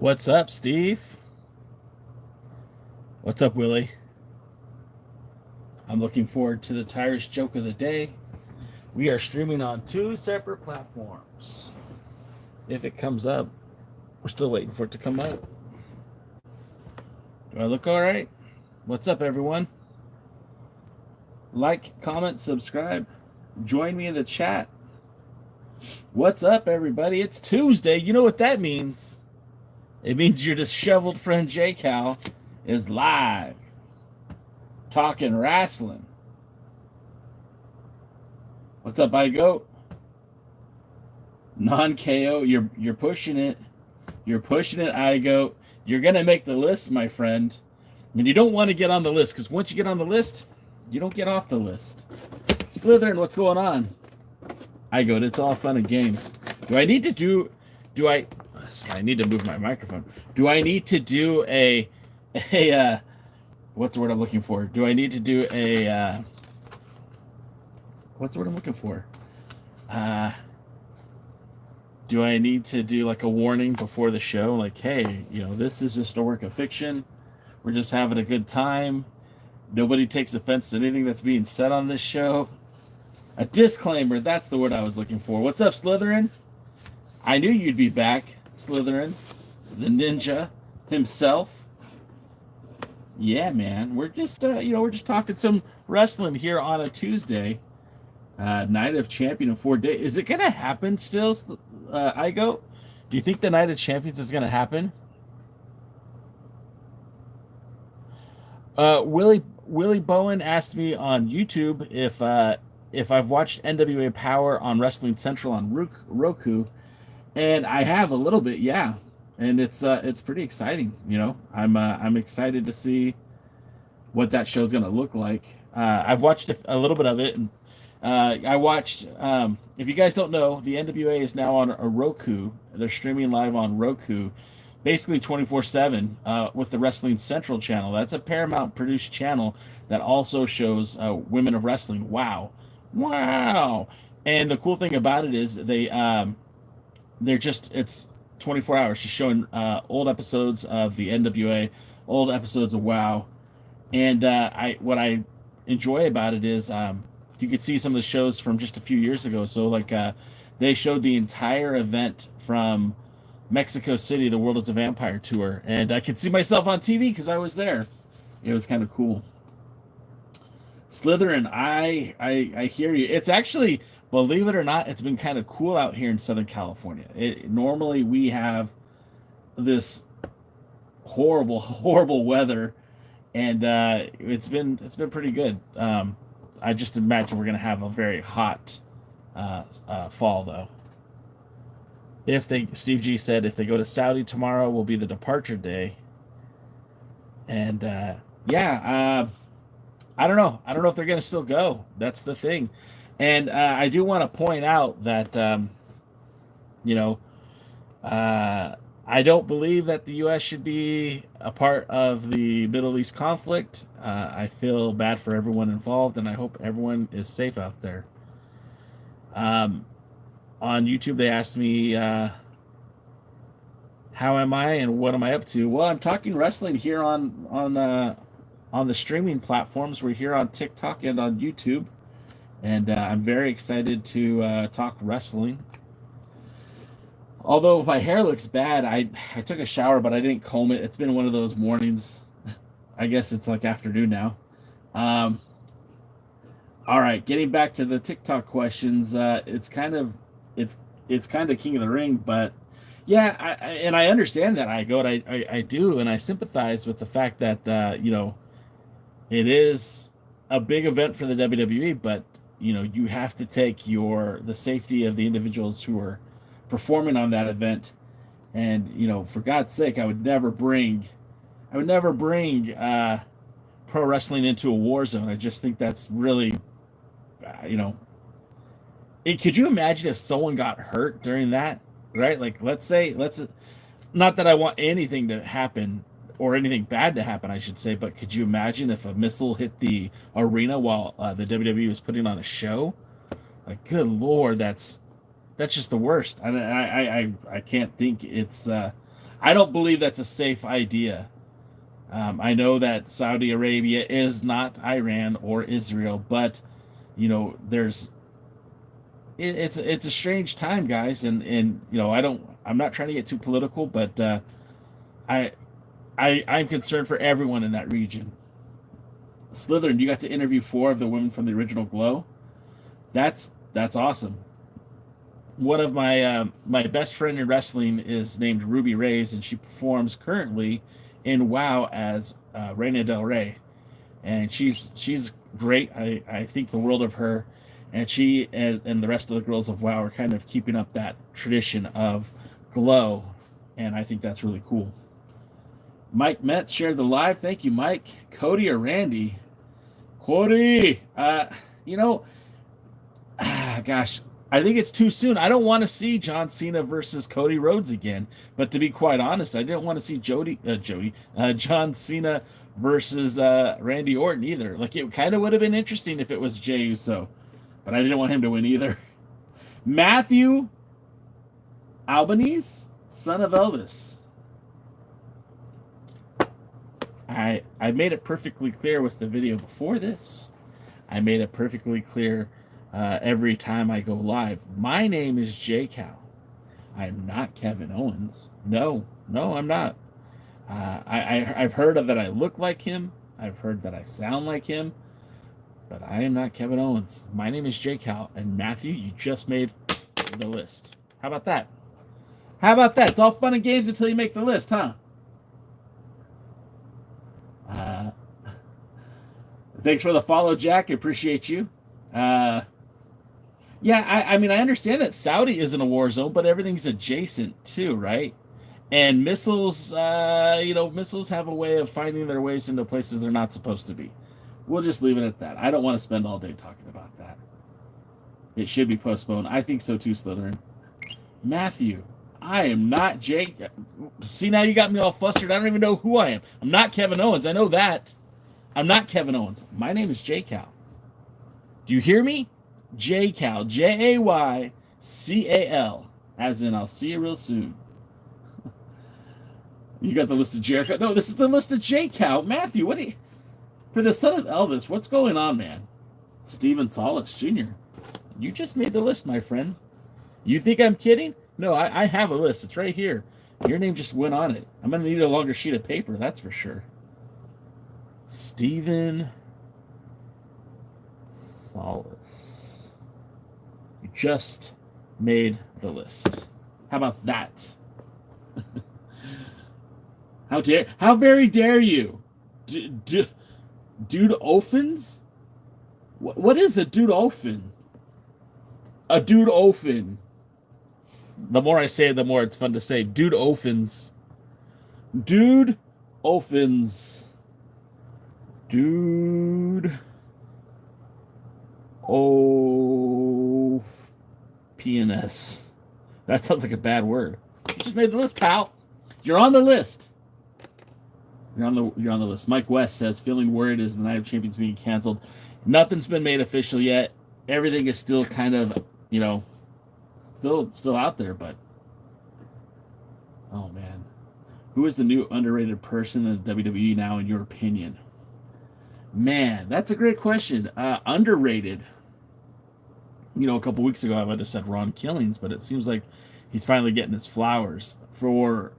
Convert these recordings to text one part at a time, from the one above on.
What's up, Steve? What's up, Willie? I'm looking forward to the Tyrus joke of the day. We are streaming on two separate platforms. If it comes up, we're still waiting for it to come up. Do I look all right? What's up, everyone? Like, comment, subscribe. Join me in the chat. What's up, everybody? It's Tuesday. You know what that means? It means your disheveled friend J Cal is live talking wrestling. What's up, I Goat? Non-KO. You're pushing it. You're pushing it, I Goat. You're gonna make the list, my friend. And you don't want to get on the list, because once you get on the list, you don't get off the list. Slytherin, what's going on? I Goat, it's all fun and games. Do I need to move my microphone. Do I need to do a what's the word I'm looking for? Do I need to do a what's the word I'm looking for? Do I need to do like a warning before the show? Like, hey, this is just a work of fiction. We're just having a good time. Nobody takes offense to anything that's being said on this show. A disclaimer, that's the word I was looking for. What's up, Slytherin? I knew you'd be back, Slytherin. The ninja himself. Yeah, man. We're just we're just talking some wrestling here on a Tuesday. Night of Champion in 4 days. Is it gonna happen still, Igo? Do you think the Night of Champions is gonna happen? Willie Bowen asked me on YouTube if I've watched NWA Power on Wrestling Central on Roku, and I have a little bit, yeah. And it's pretty exciting, I'm excited to see what that show's gonna look like. I've watched a little bit of it, and I watched. If you guys don't know, the NWA is now on a Roku. They're streaming live on Roku, basically 24/7 with the Wrestling Central channel. That's a Paramount produced channel that also shows Women of Wrestling. Wow. And the cool thing about it is it's 24 hours just showing old episodes of the NWA, old episodes of WoW. And what I enjoy about it is you could see some of the shows from just a few years ago. So they showed the entire event from Mexico City, the World is a Vampire tour, and I could see myself on TV because I was there. It was kind of cool. Slytherin, I hear you. It's actually, believe it or not, it's been kind of cool out here in Southern California. Normally we have this horrible weather, and it's been pretty good. I just imagine we're gonna have a very hot fall, though. Steve G said if they go to Saudi tomorrow will be the departure day, and I don't know. I don't know if they're going to still go. That's the thing. And I do want to point out that, I don't believe that the U.S. should be a part of the Middle East conflict. I feel bad for everyone involved, and I hope everyone is safe out there. On YouTube, they asked me, how am I and what am I up to? Well, I'm talking wrestling here on the streaming platforms. We're here on TikTok and on YouTube, and I'm very excited to talk wrestling. Although my hair looks bad, I took a shower, but I didn't comb it. It's been one of those mornings. I guess it's like afternoon now. All right, getting back to the TikTok questions. It's kind of King of the Ring, but yeah, I understand that. I do, and I sympathize with the fact that it is a big event for the WWE, but you have to take the safety of the individuals who are performing on that event, and for God's sake, I would never bring pro wrestling into a war zone. I just think that's really, could you imagine if someone got hurt during that, right? Like, let's not that I want anything to happen or anything bad to happen, I should say, but could you imagine if a missile hit the arena while the WWE was putting on a show? Like, good Lord, that's just the worst. I can't think it's I don't believe that's a safe idea. I know that Saudi Arabia is not Iran or Israel, but there's it's a strange time, guys, and I'm not trying to get too political, but I I'm concerned for everyone in that region. Slytherin, you got to interview 4 of the women from the original Glow. That's awesome. One of my best friend in wrestling is named Ruby Reyes, and she performs currently in WoW as Reina Del Rey, and she's great. I think the world of her, and she and the rest of the girls of WoW are kind of keeping up that tradition of Glow, and I think that's really cool. Mike Metz shared the live. Thank you, Mike. Cody or Randy? Cody. Gosh, I think it's too soon. I don't want to see John Cena versus Cody Rhodes again. But to be quite honest, I didn't want to see John Cena versus Randy Orton either. Like, it kind of would have been interesting if it was Jey Uso, but I didn't want him to win either. Matthew Albanese, son of Elvis. I made it perfectly clear with the video before this. I made it perfectly clear every time I go live. My name is J Cal. I'm not Kevin Owens. No, I'm not. I've heard that I look like him. I've heard that I sound like him. But I am not Kevin Owens. My name is J Cal. And Matthew, you just made the list. How about that? It's all fun and games until you make the list, huh? Thanks for the follow, Jack. I appreciate you. I mean, I understand that Saudi isn't a war zone, but everything's adjacent too, right? And missiles, missiles have a way of finding their ways into places they're not supposed to be. We'll just leave it at that. I don't want to spend all day talking about that. It should be postponed. I think so too, Slytherin. Matthew, I am not Jake. See, now you got me all flustered. I don't even know who I am. I'm not Kevin Owens. I know that. I'm not Kevin Owens. My name is J Cal. Do you hear me? J Cal. Jaycal. As in, I'll see you real soon. You got the list of Jericho. No, this is the list of J Cal. Matthew, what do you... For the son of Elvis, what's going on, man? Steven Solis Jr. You just made the list, my friend. You think I'm kidding? No, I have a list. It's right here. Your name just went on it. I'm going to need a longer sheet of paper, that's for sure. Steven Solis. You just made the list. How about that? How very dare you? Dude Ophens? What is a dude Ophin? A dude Ophin. The more I say it, the more it's fun to say. Dude Ophens. Dude Ophens. Dude PNS. That sounds like a bad word. You just made the list, pal. You're on the list. You're on the list. Mike West says, feeling worried is the Night of Champions being canceled. Nothing's been made official yet. Everything is still kind of, still out there, but oh man. Who is the new underrated person in the WWE now, in your opinion? Man, that's a great question. Underrated. A couple weeks ago I would have said Ron Killings, but it seems like he's finally getting his flowers. For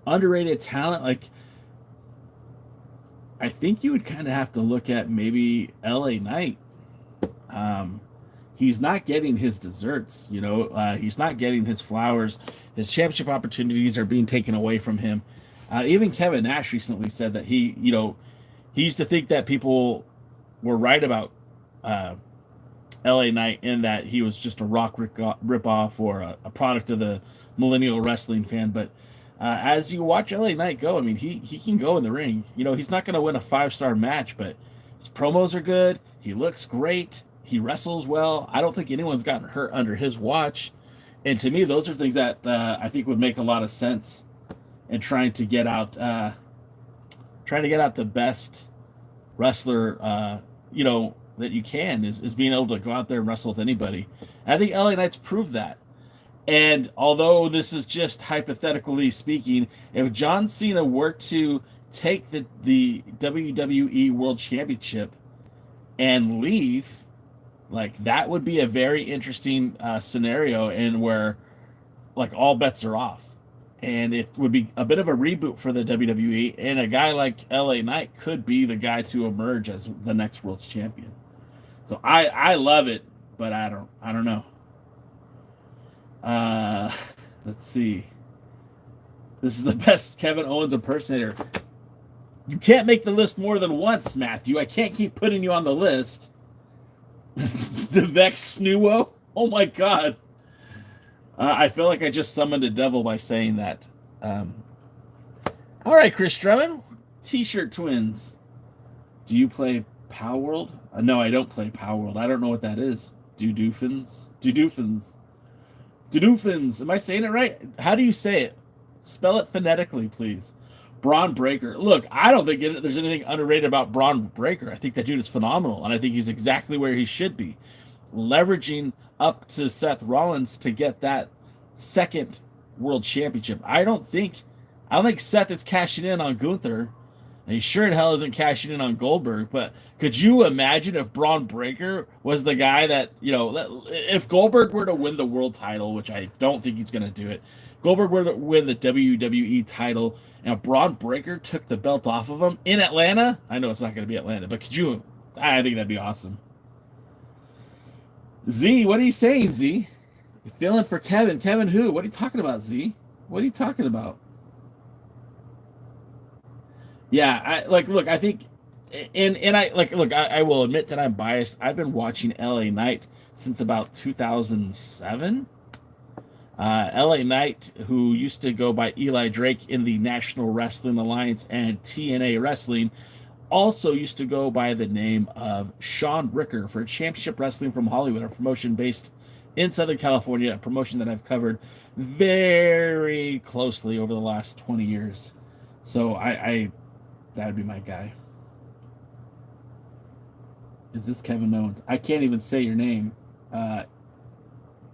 underrated talent, like, I think you would kind of have to look at maybe LA Knight. He's not getting his desserts, he's not getting his flowers. His championship opportunities are being taken away from him. Even Kevin Nash recently said that he used to think that people were right about LA Knight, in that he was just a Rock ripoff or a product of the millennial wrestling fan. But as you watch LA Knight go, I mean, he can go in the ring. He's not going to win a 5-star match, but his promos are good. He looks great. He wrestles well. I don't think anyone's gotten hurt under his watch. And to me, those are things that I think would make a lot of sense in trying to get out the best wrestler, that you can, is being able to go out there and wrestle with anybody. And I think LA Knight's proved that. And although this is just hypothetically speaking, if John Cena were to take the WWE World Championship and leave, like that would be a very interesting scenario, and where like all bets are off, and it would be a bit of a reboot for the WWE. And a guy like LA Knight could be the guy to emerge as the next world champion. So I love it, but I don't know. Uh, let's see. This is the best Kevin Owens impersonator. You can't make the list more than once, Matthew. I can't keep putting you on the list. The Vex Snuo? Oh my god. I feel like I just summoned a devil by saying that. All right, Chris Drummond. T-shirt twins. Do you play Power World? No, I don't play Power World. I don't know what that is. Doofins? Doofins. Am I saying it right? How do you say it? Spell it phonetically, please. Braun Breaker. Look, I don't think there's anything underrated about Braun Breaker. I think that dude is phenomenal, and I think he's exactly where he should be. Leveraging up to Seth Rollins to get that second world championship. I don't think Seth is cashing in on Gunther, and he sure in hell isn't cashing in on Goldberg. But could you imagine if Braun Breaker was the guy that, if Goldberg were to win the world title, which I don't think he's going to do it, Goldberg were to win the WWE title, and Braun Breaker took the belt off of him in Atlanta? I know it's not going to be Atlanta, but I think that'd be awesome. Z, what are you saying, Z? You're feeling for Kevin. Kevin who? What are you talking about, Z? What are you talking about? Yeah, look, I think, and I will admit that I'm biased. I've been watching LA Knight since about 2007. LA Knight, who used to go by Eli Drake in the National Wrestling Alliance and TNA Wrestling, also used to go by the name of Sean Ricker for Championship Wrestling from Hollywood, a promotion based in Southern California, a promotion that I've covered very closely over the last 20 years. So I that would be my guy. Is this Kevin Owens? I can't even say your name.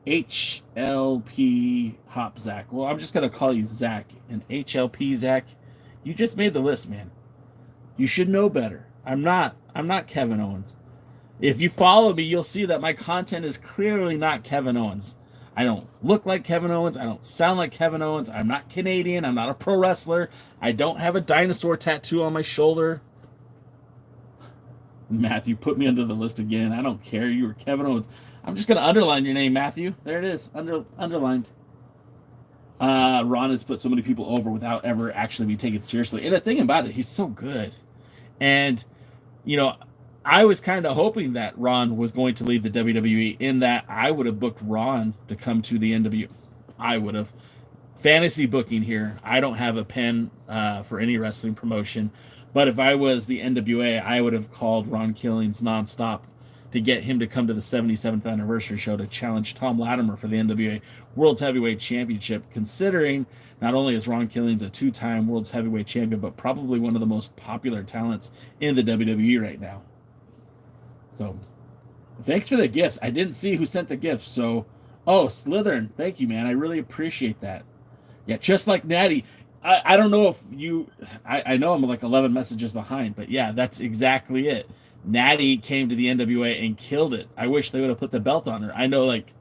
HLP Hop Zach. Well, I'm just gonna call you Zach. And HLP Zach, you just made the list, man. You should know better. I'm not Kevin Owens. If you follow me, you'll see that my content is clearly not Kevin Owens. I don't look like Kevin Owens. I don't sound like Kevin Owens. I'm not Canadian. I'm not a pro wrestler. I don't have a dinosaur tattoo on my shoulder. Matthew, put me under the list again. I don't care. You were Kevin Owens. I'm just going to underline your name, Matthew. There it is. Underlined. Ron has put so many people over without ever actually being taken seriously. And the thing about it, he's so good. And, I was kind of hoping that Ron was going to leave the WWE, in that I would have booked Ron to come to the NW. I would have. Fantasy booking here. I don't have a pen for any wrestling promotion. But if I was the NWA, I would have called Ron Killings nonstop to get him to come to the 77th anniversary show to challenge Tom Latimer for the NWA World Heavyweight Championship, considering not only is Ron Killings a two-time World Heavyweight Champion, but probably one of the most popular talents in the WWE right now. So, thanks for the gifts. I didn't see who sent the gifts, so... Oh, Slytherin, thank you, man. I really appreciate that. Yeah, just like Natty. I don't know if you... I know I'm like 11 messages behind, but yeah, that's exactly it. Natty came to the NWA and killed it. I wish they would have put the belt on her. I know, like,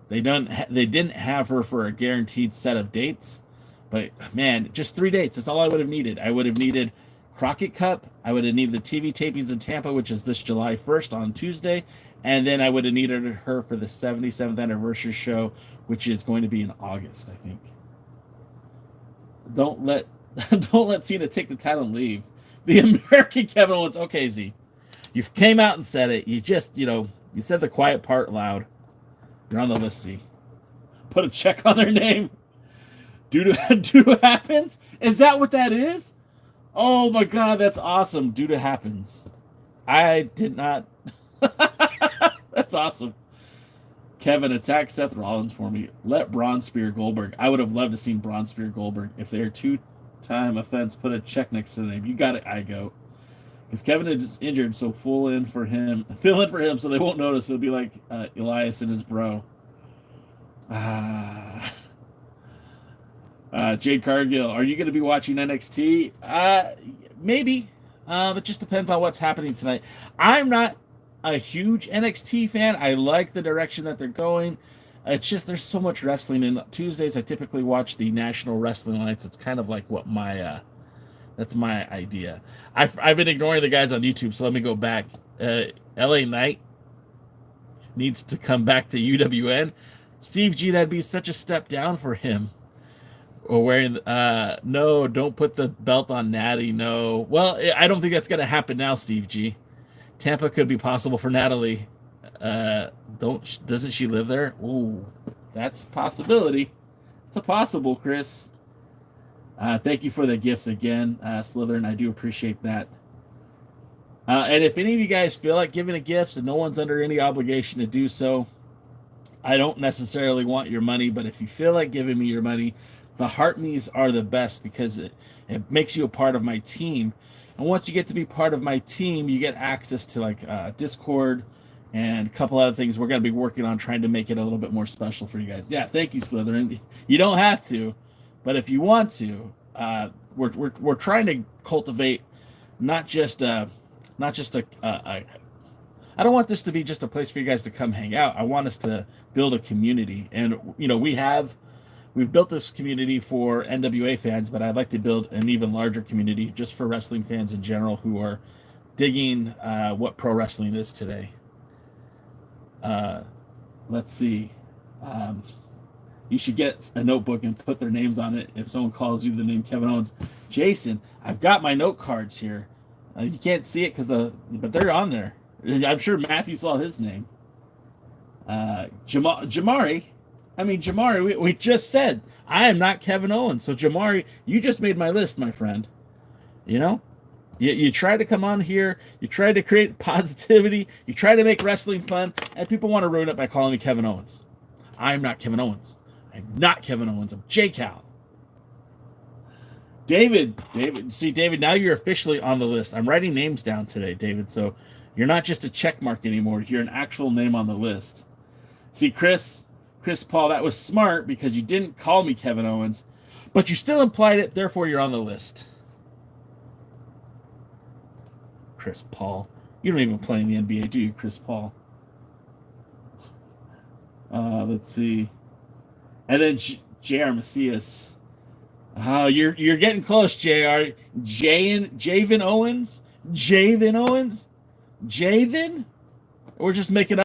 they didn't have her for a guaranteed set of dates, but man, just 3 dates. That's all I would have needed. I would have needed Crockett Cup. I would have needed the TV tapings in Tampa, which is this July 1st on Tuesday, and then I would have needed her for the 77th anniversary show, which is going to be in August, I think. Don't let Cena take the title and leave. The American Kevin Owens. Okay, Z. You came out and said it. You just, you said the quiet part loud. You're on the list, Z. Put a check on their name. Due to happens? Is that what that is? Oh my god, that's awesome. Due to happens. I did not. That's awesome. Kevin, attack Seth Rollins for me. Let Braun spear Goldberg. I would have loved to see Braun spear Goldberg. If they're two-time offense, put a check next to the name. You got it, I go. Because Kevin is injured, so fill in for him so they won't notice. It'll be like Elias and his bro. Uh, Jade Cargill, are you going to be watching NXT? Maybe. It just depends on what's happening tonight. I'm not a huge NXT fan. I like the direction that they're going. It's just there's so much wrestling. And Tuesdays I typically watch the National Wrestling Alliance. It's kind of like what my that's my idea. I've been ignoring the guys on YouTube, so let me go back. LA Knight needs to come back to UWN. Steve G, that'd be such a step down for him. Or wearing no, don't put the belt on Natty. No, well, I don't think that's gonna happen now. Steve G, Tampa could be possible for Natalie. Doesn't she live there? Ooh, that's a possibility. It's a possible, Chris. Thank you for the gifts again, Slytherin. I do appreciate that. And if any of you guys feel like giving a gift, and no one's under any obligation to do so, I don't necessarily want your money, but if you feel like giving me your money, the heart me's are the best because it makes you a part of my team. And once you get to be part of my team, you get access to like Discord and a couple other things we're going to be working on trying to make it a little bit more special for you guys. Yeah, thank you, Slytherin. You don't have to, but if you want to, we're trying to cultivate not just a I don't want this to be just a place for you guys to come hang out. I want us to build a community, and we've built this community for NWA fans, but I'd like to build an even larger community just for wrestling fans in general who are digging what pro wrestling is today. Let's see. You should get a notebook and put their names on it if someone calls you the name Kevin Owens. Jason, I've got my note cards here. You can't see it but they're on there. I'm sure Matthew saw his name. Jamari. We just said I am not Kevin Owens. So Jamari, you just made my list, my friend. You know? You try to come on here, you try to create positivity, you try to make wrestling fun, and people want to ruin it by calling me Kevin Owens. I'm not Kevin Owens. I'm not Kevin Owens. I'm J Cal. David, see, David, now you're officially on the list. I'm writing names down today, David, so you're not just a check mark anymore. You're an actual name on the list. See, Chris Paul, that was smart because you didn't call me Kevin Owens, but you still implied it, therefore you're on the list. Chris Paul. You don't even play in the NBA, do you, Chris Paul? Let's see. And then J.R. Macias. You're getting close, JR. Javen Owens? Javen Owens? Javen? We're just making up.